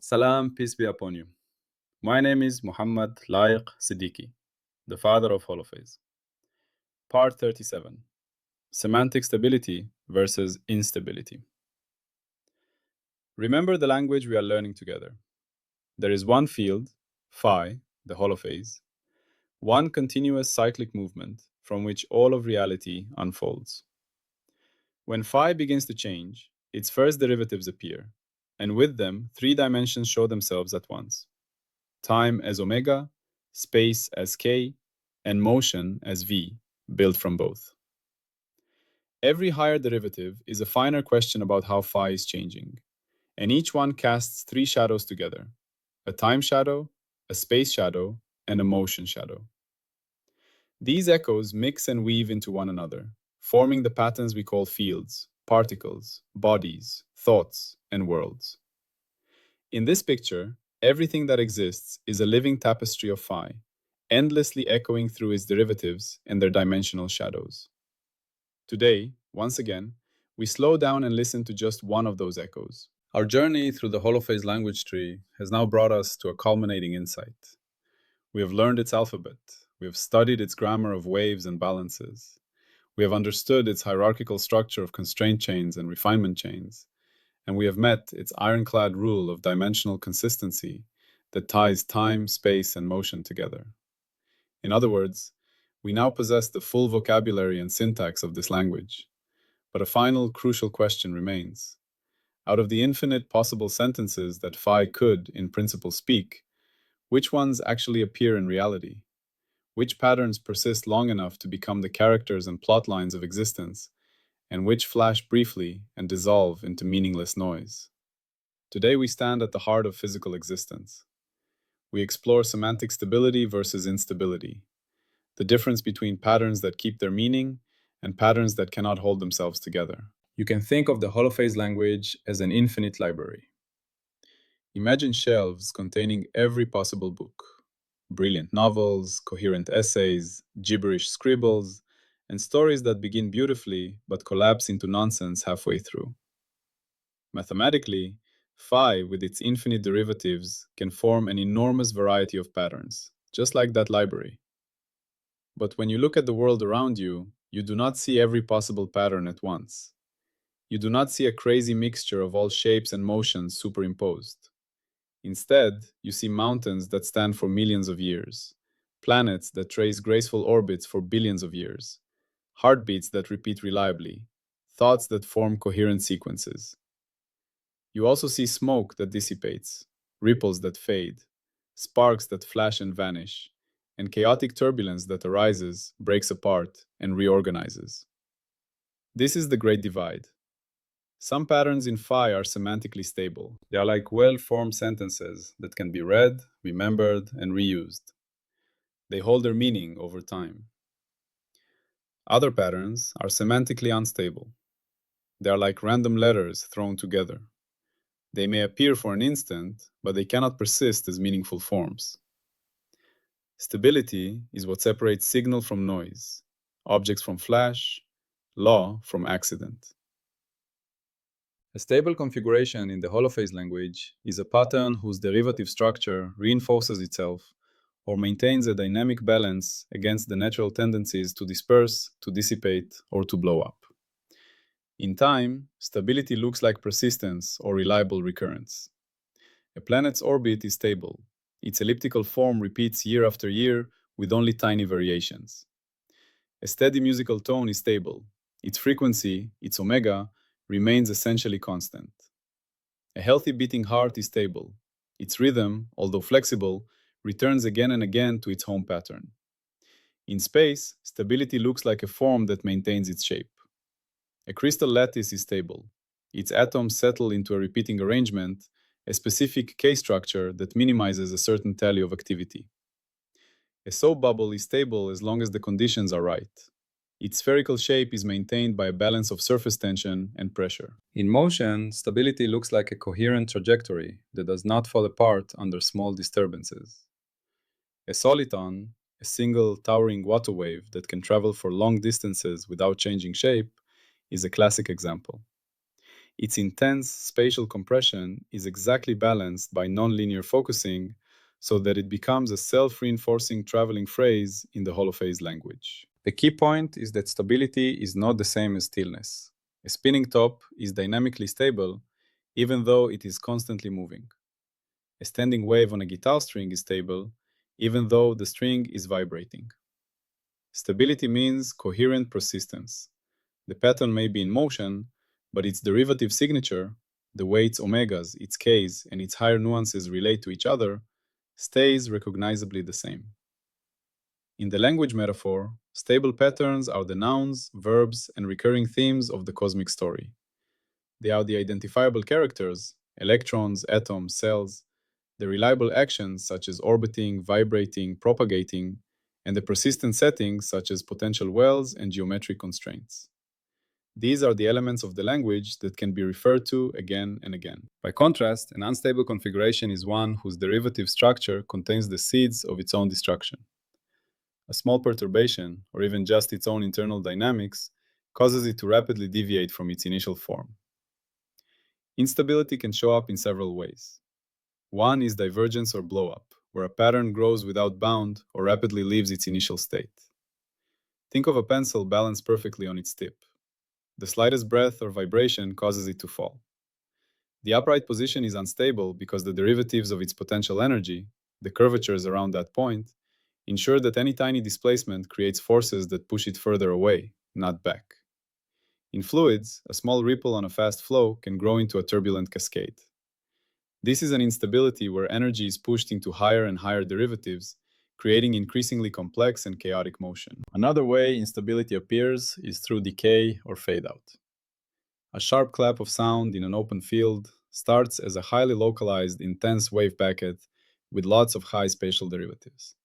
Salam, peace be upon you. My name is Mohammed Layiq Sediqi, the father of Holophase. Part 37 Semantic Stability versus Instability. Remember the language we are learning together. There is one field, phi, the holophase, one continuous cyclic movement from which all of reality unfolds. When phi begins to change, its first derivatives appear, and with them, three dimensions show themselves at once: time as omega, space as k, and motion as v, built from both. Every higher derivative is a finer question about how phi is changing, and each one casts three shadows together: a time shadow, a space shadow, and a motion shadow. These echoes mix and weave into one another, forming the patterns we call fields, particles, bodies, thoughts, and worlds. In this picture, everything that exists is a living tapestry of phi, endlessly echoing through its derivatives and their dimensional shadows. Today, once again, we slow down and listen to just one of those echoes. Our journey through the holophase language tree has now brought us to a culminating insight. We have learned its alphabet. We have studied its grammar of waves and balances. We have understood its hierarchical structure of constraint chains and refinement chains. And we have met its ironclad rule of dimensional consistency that ties time, space, and motion together. In other words, we now possess the full vocabulary and syntax of this language. But a final crucial question remains. Out of the infinite possible sentences that phi could, in principle, speak, which ones actually appear in reality? Which patterns persist long enough to become the characters and plot lines of existence, and which flash briefly and dissolve into meaningless noise? Today we stand at the heart of physical existence. We explore semantic stability versus instability, the difference between patterns that keep their meaning and patterns that cannot hold themselves together. You can think of the holophase language as an infinite library. Imagine shelves containing every possible book: brilliant novels, coherent essays, gibberish scribbles, and stories that begin beautifully but collapse into nonsense halfway through. Mathematically, phi, with its infinite derivatives, can form an enormous variety of patterns, just like that library. But when you look at the world around you, you do not see every possible pattern at once. You do not see a crazy mixture of all shapes and motions superimposed. Instead, you see mountains that stand for millions of years, planets that trace graceful orbits for billions of years, heartbeats that repeat reliably, thoughts that form coherent sequences. You also see smoke that dissipates, ripples that fade, sparks that flash and vanish, and chaotic turbulence that arises, breaks apart, and reorganizes. This is the great divide. Some patterns in phi are semantically stable. They are like well-formed sentences that can be read, remembered, and reused. They hold their meaning over time. Other patterns are semantically unstable. They are like random letters thrown together. They may appear for an instant, but they cannot persist as meaningful forms. Stability is what separates signal from noise, objects from flash, law from accident. A stable configuration in the holophase language is a pattern whose derivative structure reinforces itself or maintains a dynamic balance against the natural tendencies to disperse, to dissipate, or to blow up. In time, stability looks like persistence or reliable recurrence. A planet's orbit is stable. Its elliptical form repeats year after year with only tiny variations. A steady musical tone is stable. Its frequency, its omega, remains essentially constant. A healthy beating heart is stable. Its rhythm, although flexible, returns again and again to its home pattern. In space, stability looks like a form that maintains its shape. A crystal lattice is stable. Its atoms settle into a repeating arrangement, a specific K-structure that minimizes a certain tally of activity. A soap bubble is stable as long as the conditions are right. Its spherical shape is maintained by a balance of surface tension and pressure. In motion, stability looks like a coherent trajectory that does not fall apart under small disturbances. A soliton, a single towering water wave that can travel for long distances without changing shape, is a classic example. Its intense spatial compression is exactly balanced by nonlinear focusing so that it becomes a self-reinforcing traveling phrase in the holophase language. The key point is that stability is not the same as stillness. A spinning top is dynamically stable even though it is constantly moving. A standing wave on a guitar string is stable even though the string is vibrating. Stability means coherent persistence. The pattern may be in motion, but its derivative signature, the way its omegas, its k's, and its higher nuances relate to each other, stays recognizably the same. In the language metaphor, stable patterns are the nouns, verbs, and recurring themes of the cosmic story. They are the identifiable characters, electrons, atoms, cells, the reliable actions such as orbiting, vibrating, propagating, and the persistent settings such as potential wells and geometric constraints. These are the elements of the language that can be referred to again and again. By contrast, an unstable configuration is one whose derivative structure contains the seeds of its own destruction. A small perturbation, or even just its own internal dynamics, causes it to rapidly deviate from its initial form. Instability can show up in several ways. One is divergence or blowup, where a pattern grows without bound or rapidly leaves its initial state. Think of a pencil balanced perfectly on its tip. The slightest breath or vibration causes it to fall. The upright position is unstable because the derivatives of its potential energy, the curvatures around that point, ensure that any tiny displacement creates forces that push it further away, not back. In fluids, a small ripple on a fast flow can grow into a turbulent cascade. This is an instability where energy is pushed into higher and higher derivatives, creating increasingly complex and chaotic motion. Another way instability appears is through decay or fade-out. A sharp clap of sound in an open field starts as a highly localized, intense wave packet with lots of high spatial derivatives.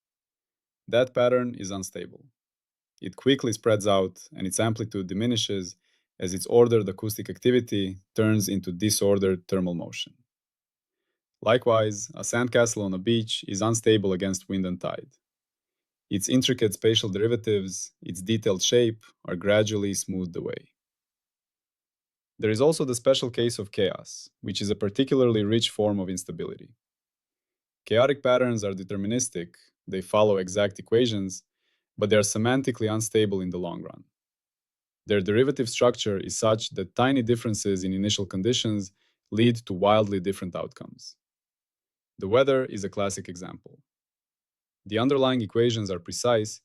That pattern is unstable. It quickly spreads out, and its amplitude diminishes as its ordered acoustic activity turns into disordered thermal motion. Likewise, a sandcastle on a beach is unstable against wind and tide. Its intricate spatial derivatives, its detailed shape, are gradually smoothed away. There is also the special case of chaos, which is a particularly rich form of instability. Chaotic patterns are deterministic, they follow exact equations, but they are semantically unstable in the long run. Their derivative structure is such that tiny differences in initial conditions lead to wildly different outcomes. The weather is a classic example. The underlying equations are precise,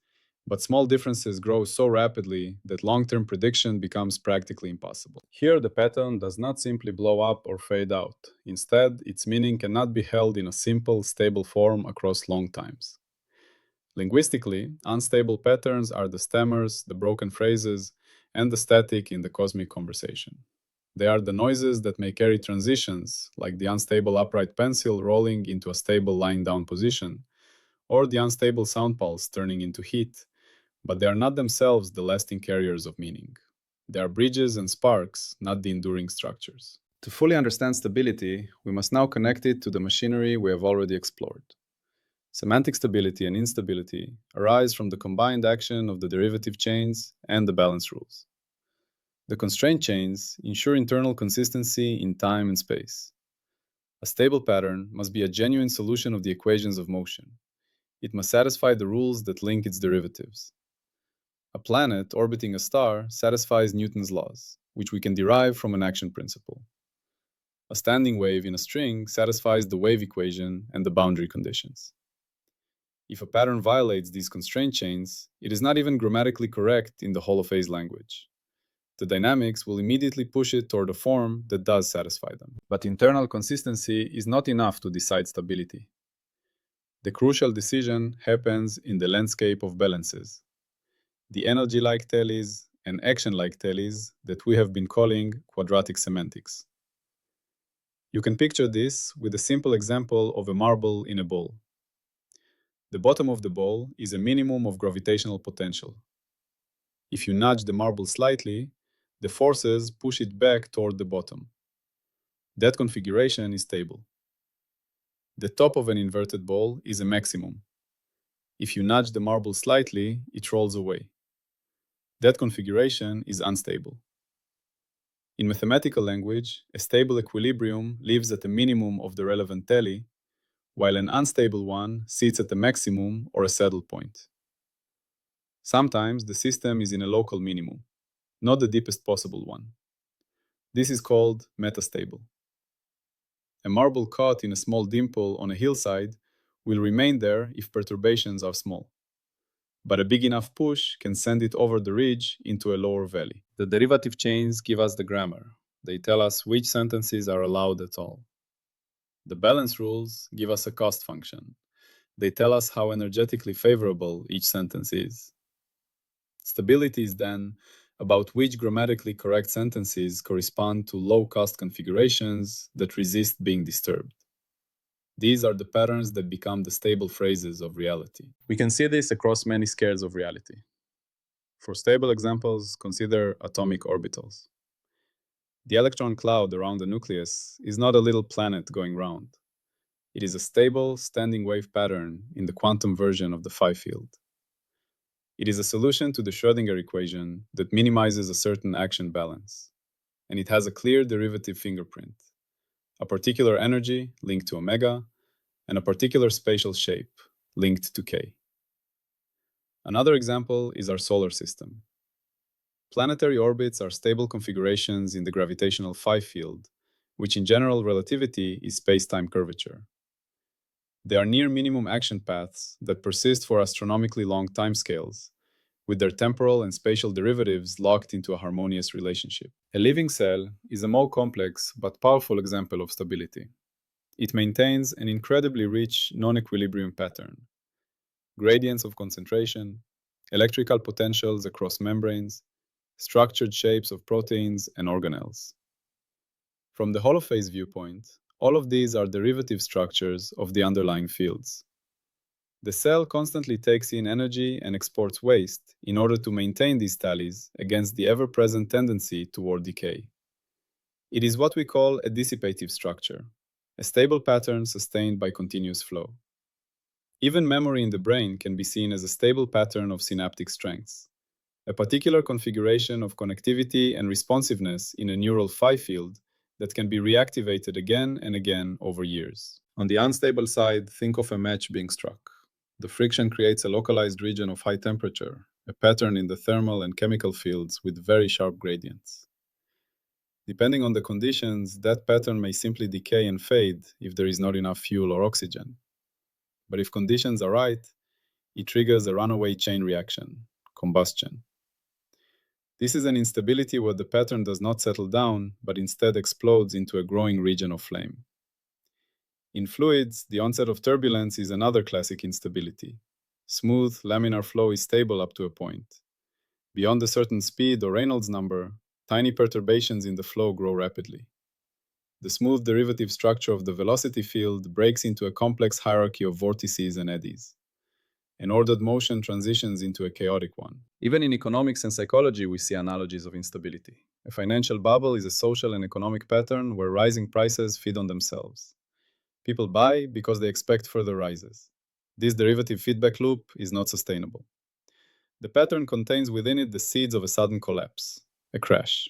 but small differences grow so rapidly that long-term prediction becomes practically impossible. Here, the pattern does not simply blow up or fade out. Instead, its meaning cannot be held in a simple, stable form across long times. Linguistically, unstable patterns are the stammers, the broken phrases, and the static in the cosmic conversation. They are the noises that may carry transitions, like the unstable upright pencil rolling into a stable lying down position, or the unstable sound pulse turning into heat, but they are not themselves the lasting carriers of meaning. They are bridges and sparks, not the enduring structures. To fully understand stability, we must now connect it to the machinery we have already explored. Semantic stability and instability arise from the combined action of the derivative chains and the balance rules. The constraint chains ensure internal consistency in time and space. A stable pattern must be a genuine solution of the equations of motion. It must satisfy the rules that link its derivatives. A planet orbiting a star satisfies Newton's laws, which we can derive from an action principle. A standing wave in a string satisfies the wave equation and the boundary conditions. If a pattern violates these constraint chains, it is not even grammatically correct in the holophase language. The dynamics will immediately push it toward a form that does satisfy them. But internal consistency is not enough to decide stability. The crucial decision happens in the landscape of balances, the energy-like tellies and action-like tellies that we have been calling quadratic semantics. You can picture this with a simple example of a marble in a bowl. The bottom of the bowl is a minimum of gravitational potential. If you nudge the marble slightly, the forces push it back toward the bottom. That configuration is stable. The top of an inverted bowl is a maximum. If you nudge the marble slightly, it rolls away. That configuration is unstable. In mathematical language, a stable equilibrium lives at a minimum of the relevant tally, while an unstable one sits at a maximum or a saddle point. Sometimes the system is in a local minimum, not the deepest possible one. This is called metastable. A marble caught in a small dimple on a hillside will remain there if perturbations are small, but a big enough push can send it over the ridge into a lower valley. The derivative chains give us the grammar. They tell us which sentences are allowed at all. The balance rules give us a cost function. They tell us how energetically favorable each sentence is. Stability is then about which grammatically correct sentences correspond to low-cost configurations that resist being disturbed. These are the patterns that become the stable phrases of reality. We can see this across many scales of reality. For stable examples, consider atomic orbitals. The electron cloud around the nucleus is not a little planet going round. It is a stable, standing wave pattern in the quantum version of the phi field. It is a solution to the Schrödinger equation that minimizes a certain action balance, and it has a clear derivative fingerprint, a particular energy linked to omega, and a particular spatial shape linked to k. Another example is our solar system. Planetary orbits are stable configurations in the gravitational phi field, which in general relativity is space-time curvature. They are near minimum action paths that persist for astronomically long timescales, with their temporal and spatial derivatives locked into a harmonious relationship. A living cell is a more complex but powerful example of stability. It maintains an incredibly rich non-equilibrium pattern, gradients of concentration, electrical potentials across membranes, structured shapes of proteins and organelles. From the holophase viewpoint, all of these are derivative structures of the underlying fields. The cell constantly takes in energy and exports waste in order to maintain these tallies against the ever-present tendency toward decay. It is what we call a dissipative structure, a stable pattern sustained by continuous flow. Even memory in the brain can be seen as a stable pattern of synaptic strengths, a particular configuration of connectivity and responsiveness in a neural phi field that can be reactivated again and again over years. On the unstable side, think of a match being struck. The friction creates a localized region of high temperature, a pattern in the thermal and chemical fields with very sharp gradients. Depending on the conditions, that pattern may simply decay and fade if there is not enough fuel or oxygen. But if conditions are right, it triggers a runaway chain reaction, combustion. This is an instability where the pattern does not settle down, but instead explodes into a growing region of flame. In fluids, the onset of turbulence is another classic instability. Smooth, laminar flow is stable up to a point. Beyond a certain speed or Reynolds number, tiny perturbations in the flow grow rapidly. The smooth derivative structure of the velocity field breaks into a complex hierarchy of vortices and eddies. An ordered motion transitions into a chaotic one. Even in economics and psychology, we see analogies of instability. A financial bubble is a social and economic pattern where rising prices feed on themselves. People buy because they expect further rises. This derivative feedback loop is not sustainable. The pattern contains within it the seeds of a sudden collapse, a crash.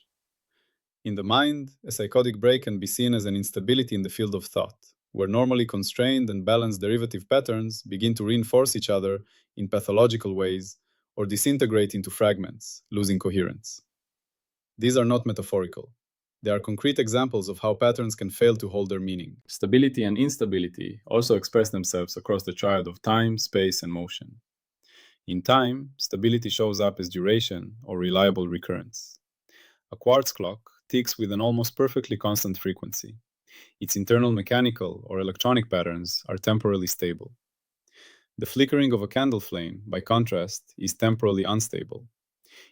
In the mind, a psychotic break can be seen as an instability in the field of thought, where normally constrained and balanced derivative patterns begin to reinforce each other in pathological ways or disintegrate into fragments, losing coherence. These are not metaphorical. They are concrete examples of how patterns can fail to hold their meaning. Stability and instability also express themselves across the triad of time, space, and motion. In time, stability shows up as duration or reliable recurrence. A quartz clock ticks with an almost perfectly constant frequency. Its internal mechanical or electronic patterns are temporally stable. The flickering of a candle flame, by contrast, is temporally unstable.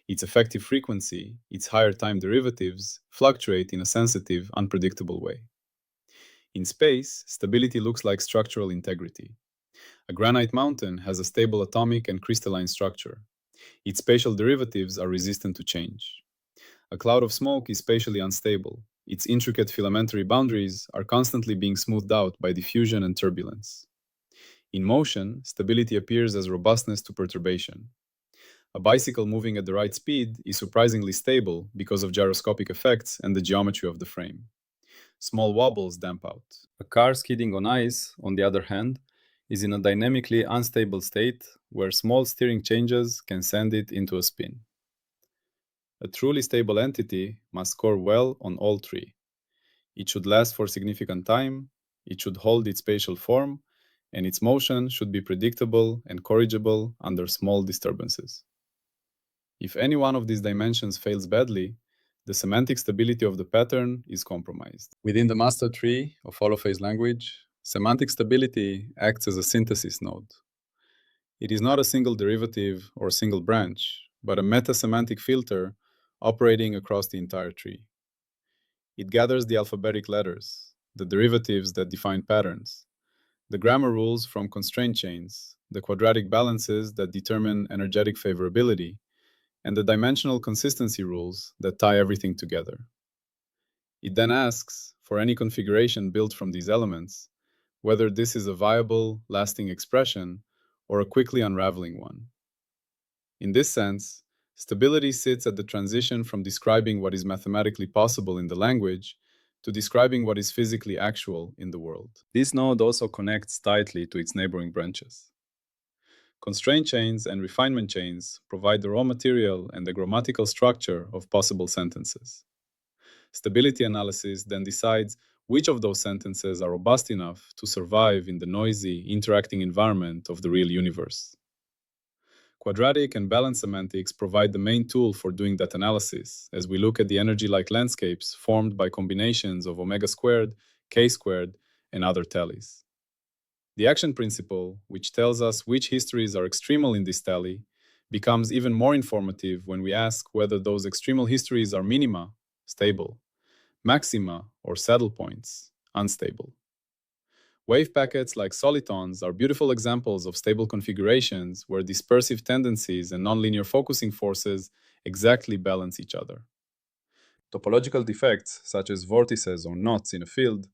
Its effective frequency, its higher time derivatives, fluctuate in a sensitive, unpredictable way. In space, stability looks like structural integrity. A granite mountain has a stable atomic and crystalline structure. Its spatial derivatives are resistant to change. A cloud of smoke is spatially unstable. Its intricate filamentary boundaries are constantly being smoothed out by diffusion and turbulence. In motion, stability appears as robustness to perturbation. A bicycle moving at the right speed is surprisingly stable because of gyroscopic effects and the geometry of the frame. Small wobbles damp out. A car skidding on ice, on the other hand, is in a dynamically unstable state where small steering changes can send it into a spin. A truly stable entity must score well on all three. It should last for significant time, it should hold its spatial form, and its motion should be predictable and corrigible under small disturbances. If any one of these dimensions fails badly, the semantic stability of the pattern is compromised. Within the master tree of Holophase language, semantic stability acts as a synthesis node. It is not a single derivative or single branch, but a meta-semantic filter operating across the entire tree. It gathers the alphabetic letters, the derivatives that define patterns, the grammar rules from constraint chains, the quadratic balances that determine energetic favorability, and the dimensional consistency rules that tie everything together. It then asks, for any configuration built from these elements, whether this is a viable, lasting expression or a quickly unraveling one. In this sense, stability sits at the transition from describing what is mathematically possible in the language to describing what is physically actual in the world. This node also connects tightly to its neighboring branches. Constraint chains and refinement chains provide the raw material and the grammatical structure of possible sentences. Stability analysis then decides which of those sentences are robust enough to survive in the noisy, interacting environment of the real universe. Quadratic and balance semantics provide the main tool for doing that analysis as we look at the energy-like landscapes formed by combinations of omega squared, k squared, and other tallies. The action principle, which tells us which histories are extremal in this tally, becomes even more informative when we ask whether those extremal histories are minima, stable, maxima, or saddle points, unstable. Wave packets like solitons are beautiful examples of stable configurations where dispersive tendencies and nonlinear focusing forces exactly balance each other. Topological defects, such as vortices or knots in a field,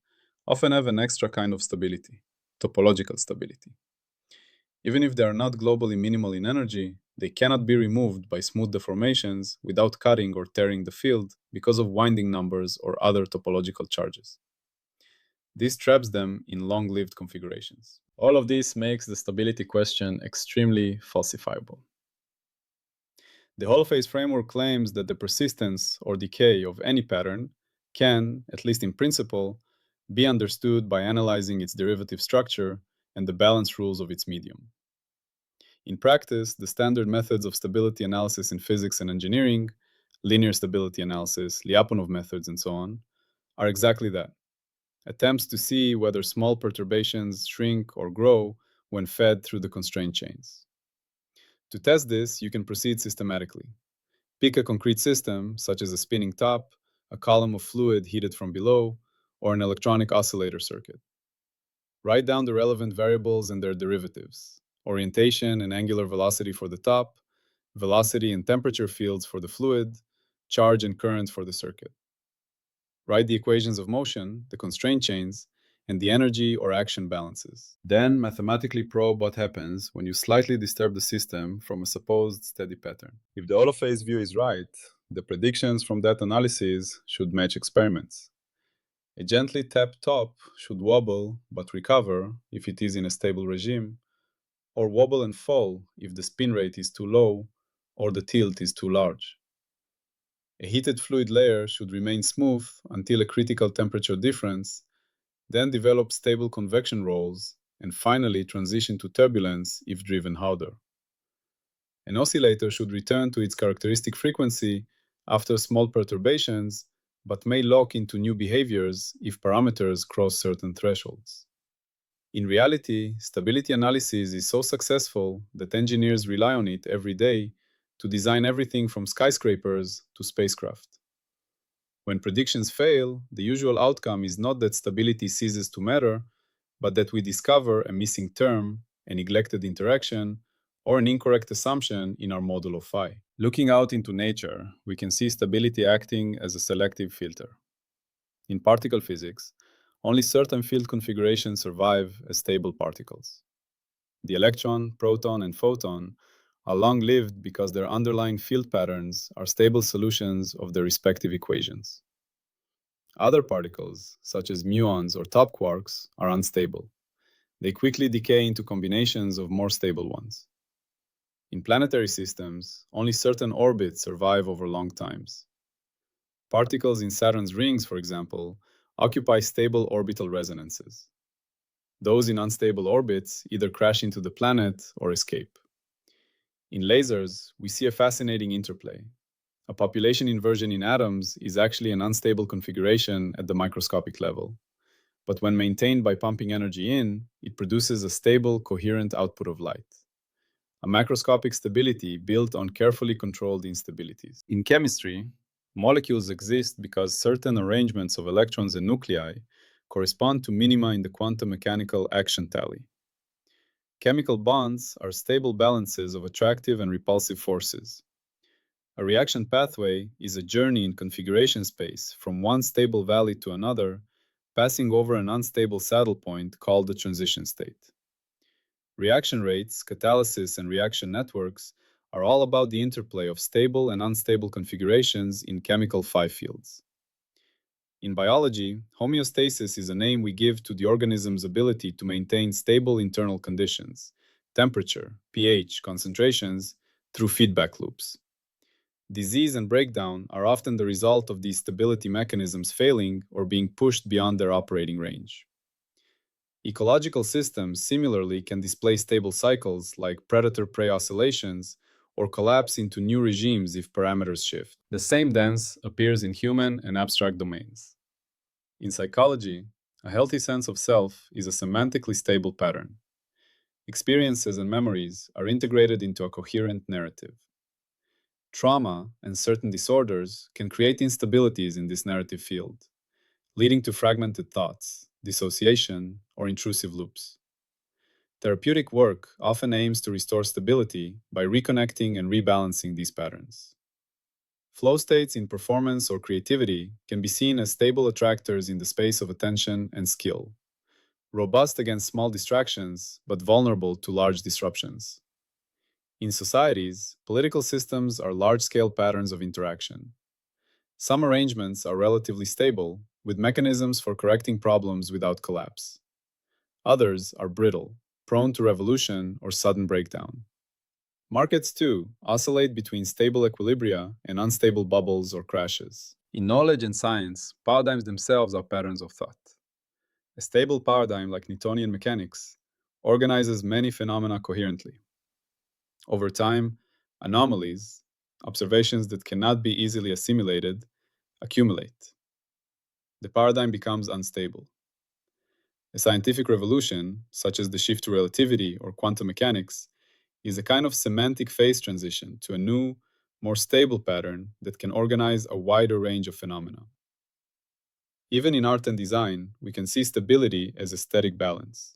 often have an extra kind of stability, topological stability. Even if they are not globally minimal in energy, they cannot be removed by smooth deformations without cutting or tearing the field because of winding numbers or other topological charges. This traps them in long-lived configurations. All of this makes the stability question extremely falsifiable. The Holophase framework claims that the persistence or decay of any pattern can, at least in principle, be understood by analyzing its derivative structure and the balance rules of its medium. In practice, the standard methods of stability analysis in physics and engineering, linear stability analysis, Lyapunov methods, and so on, are exactly that. Attempts to see whether small perturbations shrink or grow when fed through the constraint chains. To test this, you can proceed systematically. Pick a concrete system, such as a spinning top, a column of fluid heated from below, or an electronic oscillator circuit. Write down the relevant variables and their derivatives, orientation and angular velocity for the top, velocity and temperature fields for the fluid, charge and current for the circuit. Write the equations of motion, the constraint chains, and the energy or action balances. Then mathematically probe what happens when you slightly disturb the system from a supposed steady pattern. If the Holophase view is right, the predictions from that analysis should match experiments. A gently tapped top should wobble but recover if it is in a stable regime, or wobble and fall if the spin rate is too low or the tilt is too large. A heated fluid layer should remain smooth until a critical temperature difference, then develop stable convection rolls, and finally transition to turbulence if driven harder. An oscillator should return to its characteristic frequency after small perturbations, but may lock into new behaviors if parameters cross certain thresholds. In reality, stability analysis is so successful that engineers rely on it every day to design everything from skyscrapers to spacecraft. When predictions fail, the usual outcome is not that stability ceases to matter, but that we discover a missing term, a neglected interaction, or an incorrect assumption in our model of phi. Looking out into nature, we can see stability acting as a selective filter. In particle physics, only certain field configurations survive as stable particles. The electron, proton, and photon are long-lived because their underlying field patterns are stable solutions of their respective equations. Other particles, such as muons or top quarks, are unstable. They quickly decay into combinations of more stable ones. In planetary systems, only certain orbits survive over long times. Particles in Saturn's rings, for example, occupy stable orbital resonances. Those in unstable orbits either crash into the planet or escape. In lasers, we see a fascinating interplay. A population inversion in atoms is actually an unstable configuration at the microscopic level. But when maintained by pumping energy in, it produces a stable, coherent output of light. A macroscopic stability built on carefully controlled instabilities. In chemistry, molecules exist because certain arrangements of electrons and nuclei correspond to minima in the quantum mechanical action tally. Chemical bonds are stable balances of attractive and repulsive forces. A reaction pathway is a journey in configuration space from one stable valley to another, passing over an unstable saddle point called the transition state. Reaction rates, catalysis, and reaction networks are all about the interplay of stable and unstable configurations in chemical phi fields. In biology, homeostasis is a name we give to the organism's ability to maintain stable internal conditions, temperature, pH, concentrations, through feedback loops. Disease and breakdown are often the result of these stability mechanisms failing or being pushed beyond their operating range. Ecological systems similarly can display stable cycles like predator-prey oscillations or collapse into new regimes if parameters shift. The same dance appears in human and abstract domains. In psychology, a healthy sense of self is a semantically stable pattern. Experiences and memories are integrated into a coherent narrative. Trauma and certain disorders can create instabilities in this narrative field, leading to fragmented thoughts, dissociation, or intrusive loops. Therapeutic work often aims to restore stability by reconnecting and rebalancing these patterns. Flow states in performance or creativity can be seen as stable attractors in the space of attention and skill, robust against small distractions but vulnerable to large disruptions. In societies, political systems are large-scale patterns of interaction. Some arrangements are relatively stable, with mechanisms for correcting problems without collapse. Others are brittle, prone to revolution or sudden breakdown. Markets, too, oscillate between stable equilibria and unstable bubbles or crashes. In knowledge and science, paradigms themselves are patterns of thought. A stable paradigm like Newtonian mechanics organizes many phenomena coherently. Over time, anomalies, observations that cannot be easily assimilated, accumulate. The paradigm becomes unstable. A scientific revolution, such as the shift to relativity or quantum mechanics, is a kind of semantic phase transition to a new, more stable pattern that can organize a wider range of phenomena. Even in art and design, we can see stability as aesthetic balance.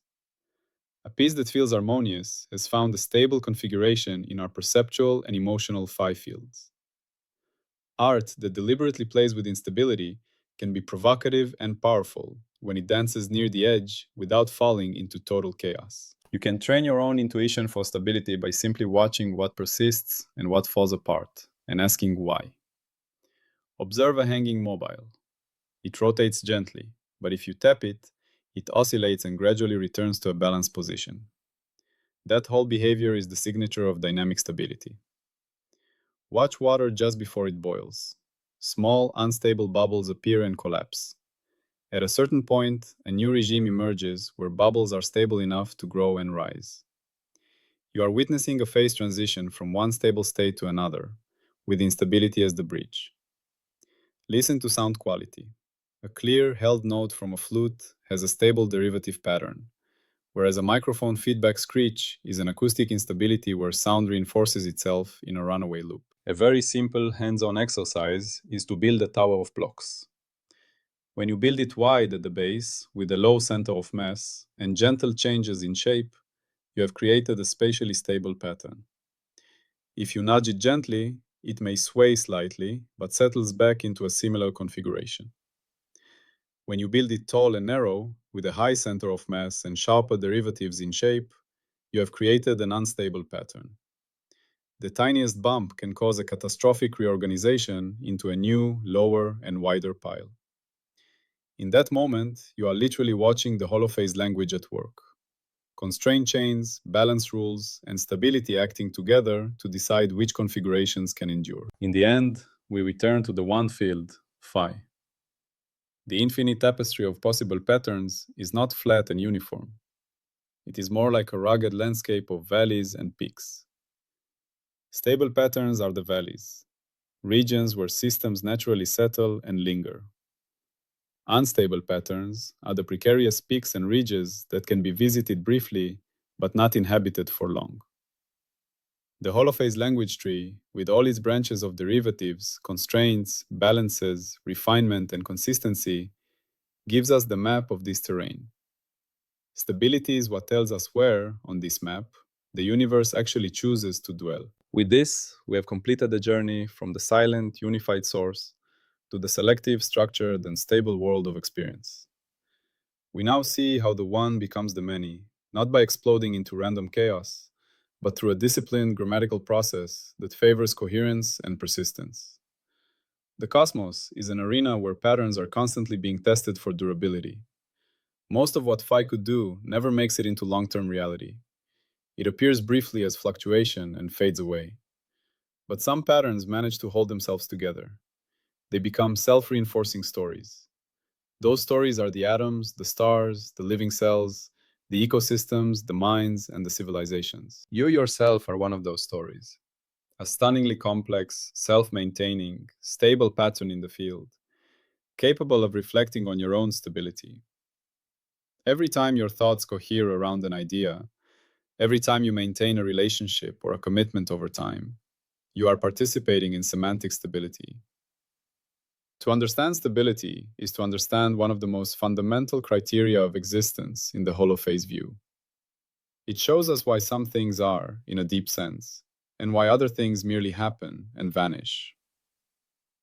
A piece that feels harmonious has found a stable configuration in our perceptual and emotional phi fields. Art that deliberately plays with instability can be provocative and powerful when it dances near the edge without falling into total chaos. You can train your own intuition for stability by simply watching what persists and what falls apart, and asking why. Observe a hanging mobile. It rotates gently, but if you tap it, it oscillates and gradually returns to a balanced position. That whole behavior is the signature of dynamic stability. Watch water just before it boils. Small, unstable bubbles appear and collapse. At a certain point, a new regime emerges where bubbles are stable enough to grow and rise. You are witnessing a phase transition from one stable state to another, with instability as the bridge. Listen to sound quality. A clear, held note from a flute has a stable derivative pattern, whereas a microphone feedback screech is an acoustic instability where sound reinforces itself in a runaway loop. A very simple hands-on exercise is to build a tower of blocks. When you build it wide at the base, with a low center of mass and gentle changes in shape, you have created a spatially stable pattern. If you nudge it gently, it may sway slightly, but settles back into a similar configuration. When you build it tall and narrow, with a high center of mass and sharper derivatives in shape, you have created an unstable pattern. The tiniest bump can cause a catastrophic reorganization into a new, lower, and wider pile. In that moment, you are literally watching the holophase language at work. Constraint chains, balance rules, and stability acting together to decide which configurations can endure. In the end, we return to the one field, phi. The infinite tapestry of possible patterns is not flat and uniform. It is more like a rugged landscape of valleys and peaks. Stable patterns are the valleys, regions where systems naturally settle and linger. Unstable patterns are the precarious peaks and ridges that can be visited briefly but not inhabited for long. The holophase language tree, with all its branches of derivatives, constraints, balances, refinement, and consistency, gives us the map of this terrain. Stability is what tells us where, on this map, the universe actually chooses to dwell. With this, we have completed the journey from the silent, unified source to the selective, structured, and stable world of experience. We now see how the one becomes the many, not by exploding into random chaos, but through a disciplined grammatical process that favors coherence and persistence. The cosmos is an arena where patterns are constantly being tested for durability. Most of what phi could do never makes it into long-term reality. It appears briefly as fluctuation and fades away. But some patterns manage to hold themselves together. They become self-reinforcing stories. Those stories are the atoms, the stars, the living cells, the ecosystems, the minds, and the civilizations. You yourself are one of those stories. A stunningly complex, self-maintaining, stable pattern in the field, capable of reflecting on your own stability. Every time your thoughts cohere around an idea, every time you maintain a relationship or a commitment over time, you are participating in semantic stability. To understand stability is to understand one of the most fundamental criteria of existence in the holophase view. It shows us why some things are, in a deep sense, and why other things merely happen and vanish.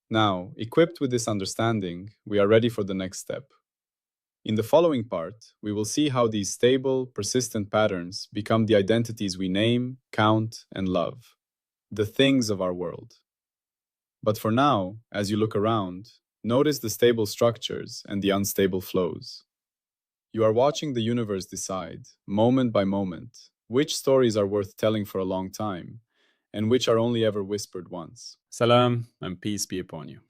Now, equipped with this understanding, we are ready for the next step. In the following part, we will see how these stable, persistent patterns become the identities we name, count, and love, the things of our world. But for now, as you look around, notice the stable structures and the unstable flows. You are watching the universe decide, moment by moment, which stories are worth telling for a long time, and which are only ever whispered once. Salam, and peace be upon you.